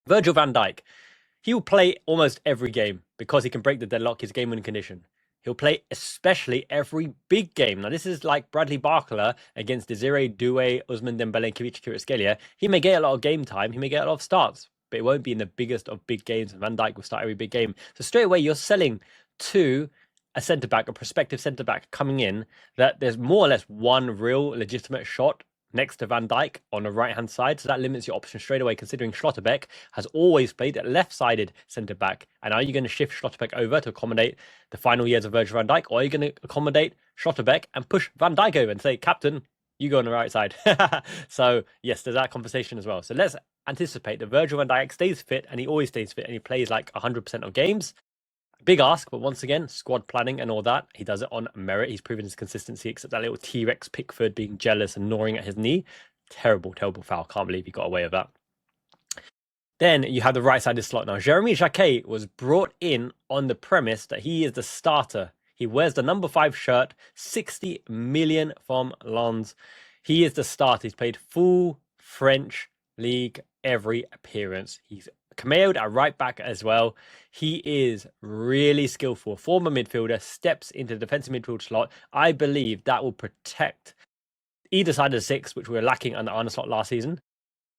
Virgil van Dijk, he will play almost every game because he can break the deadlock, his game-winning condition. He'll play especially every big game. Now, this is like Bradley Barcola against Desiree Doué, Ousmane Dembele, and Kvicha Kvaratskhelia. He may get a lot of game time, he may get a lot of starts, but it won't be in the biggest of big games. Van Dijk will start every big game. So straight away, you're selling to a centre-back, a prospective centre-back coming in, that there's more or less one real legitimate shot next to Van Dijk on the right-hand side. So that limits your option straight away, considering Schlotterbeck has always played at left-sided centre-back. And are you going to shift Schlotterbeck over to accommodate the final years of Virgil van Dijk, or are you going to accommodate Schlotterbeck and push Van Dijk over and say, Captain, you go on the right side? So, yes, there's that conversation as well. So let's anticipate that Virgil van Dijk stays fit, and he always stays fit, and he plays like 100% of games. Big ask, but once again, squad planning and all that, he does it on merit. He's proven his consistency, except that little T-Rex Pickford being jealous and gnawing at his knee. Terrible, terrible foul. Can't believe he got away with that. Then you have the right-sided slot. Now, Jérémy Jacquet was brought in on the premise that he is the starter. He wears the number 5 shirt, 60 million from Lens. He is the starter. He's played full French league every appearance. He's cameoed at right back as well. He is really skillful. Former midfielder, steps into the defensive midfield slot. I believe that will protect either side of the 6, which we were lacking under Arne Slot last season.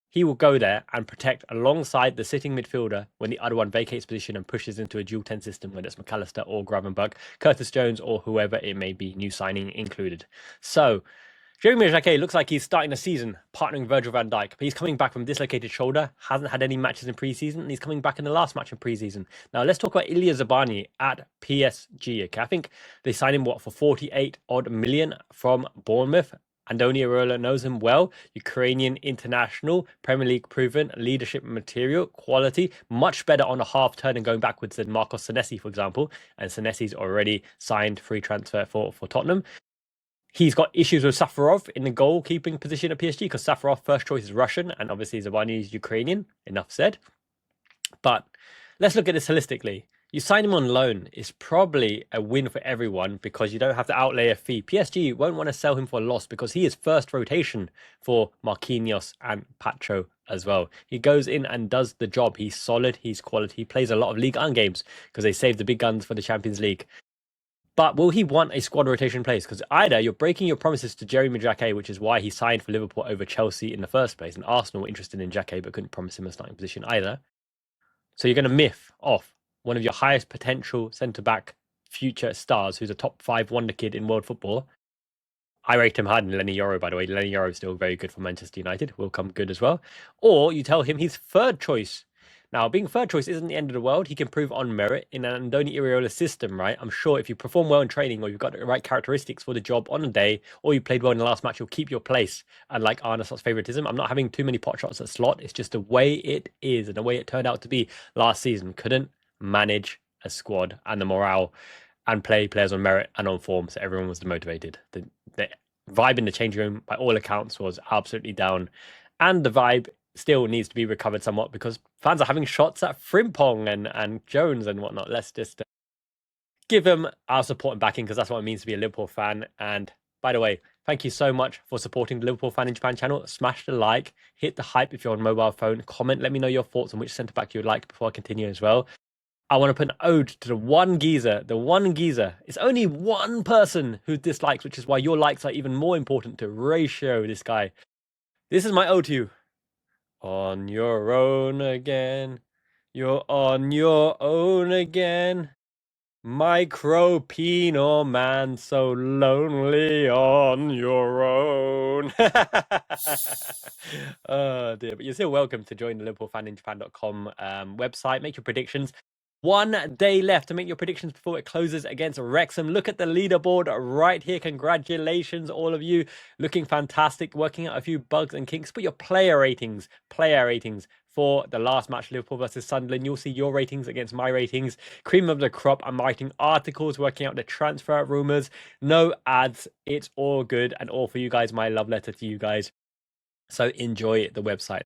He will go there and protect alongside the sitting midfielder when the other one vacates position and pushes into a dual 10 system, whether it's McAllister or Gravenberch, Curtis Jones, or whoever it may be, new signing included. So Jérémy Jacquet looks like he's starting the season partnering Virgil van Dijk, but he's coming back from dislocated shoulder, hasn't had any matches in pre-season, and he's coming back in the last match in pre-season. Now, let's talk about Illia Zabarnyi at PSG. Okay, I think they signed him, for 48 odd million from Bournemouth. Andoni Iraola knows him well. Ukrainian international, Premier League proven, leadership material, quality, much better on a half turn and going backwards than Marcos Senesi, for example. And Senesi's already signed free transfer for Tottenham. He's got issues with Safarov in the goalkeeping position at PSG because Safarov first choice is Russian and obviously Zabarnyi is Ukrainian. Enough said. But let's look at this holistically. You sign him on loan. It's probably a win for everyone because you don't have to outlay a fee. PSG won't want to sell him for a loss because he is first rotation for Marquinhos and Pacho as well. He goes in and does the job. He's solid. He's quality. He plays a lot of Ligue 1 games because they saved the big guns for the Champions League. But will he want a squad rotation place? Because either you're breaking your promises to Jérémy Jacquet, which is why he signed for Liverpool over Chelsea in the first place, and Arsenal were interested in Jacquet but couldn't promise him a starting position either. So you're going to miff off one of your highest potential centre-back future stars, who's a top 5 wonder kid in world football. I rate him higher than Lenny Yoro, by the way. Lenny Yoro is still very good for Manchester United. Will come good as well. Or you tell him he's third choice. Now, being third choice isn't the end of the world. He can prove on merit in an Andoni Iraola system, right? I'm sure if you perform well in training or you've got the right characteristics for the job on a day, or you played well in the last match, you'll keep your place. And like Arne Slot's favoritism, I'm not having too many pot shots at Slot. It's just the way it is and the way it turned out to be last season. Couldn't manage a squad and the morale and play players on merit and on form, so everyone was demotivated. The vibe in the changing room, by all accounts, was absolutely down. And the vibe still needs to be recovered somewhat because fans are having shots at Frimpong and Jones and whatnot. Let's just give them our support and backing because that's what it means to be a Liverpool fan. And by the way, thank you so much for supporting the Liverpool Fan in Japan channel. Smash the like, hit the hype if you're on mobile phone, comment, let me know your thoughts on which centre-back you would like before I continue as well. I want to put an ode to the one geezer. It's only one person who dislikes, which is why your likes are even more important to ratio this guy. This is my ode to you. On your own again. You're on your own again. Micro-penal man, so lonely on your own. Oh dear, but you're still welcome to join the LiverpoolFaninJapan.com website. Make your predictions. 1 day left to make your predictions before it closes against Wrexham. Look at the leaderboard right here. Congratulations, all of you. Looking fantastic, working out a few bugs and kinks. Put your player ratings for the last match, Liverpool versus Sunderland. You'll see your ratings against my ratings. Cream of the crop. I'm writing articles, working out the transfer rumours. No ads. It's all good and all for you guys. My love letter to you guys. So enjoy the website.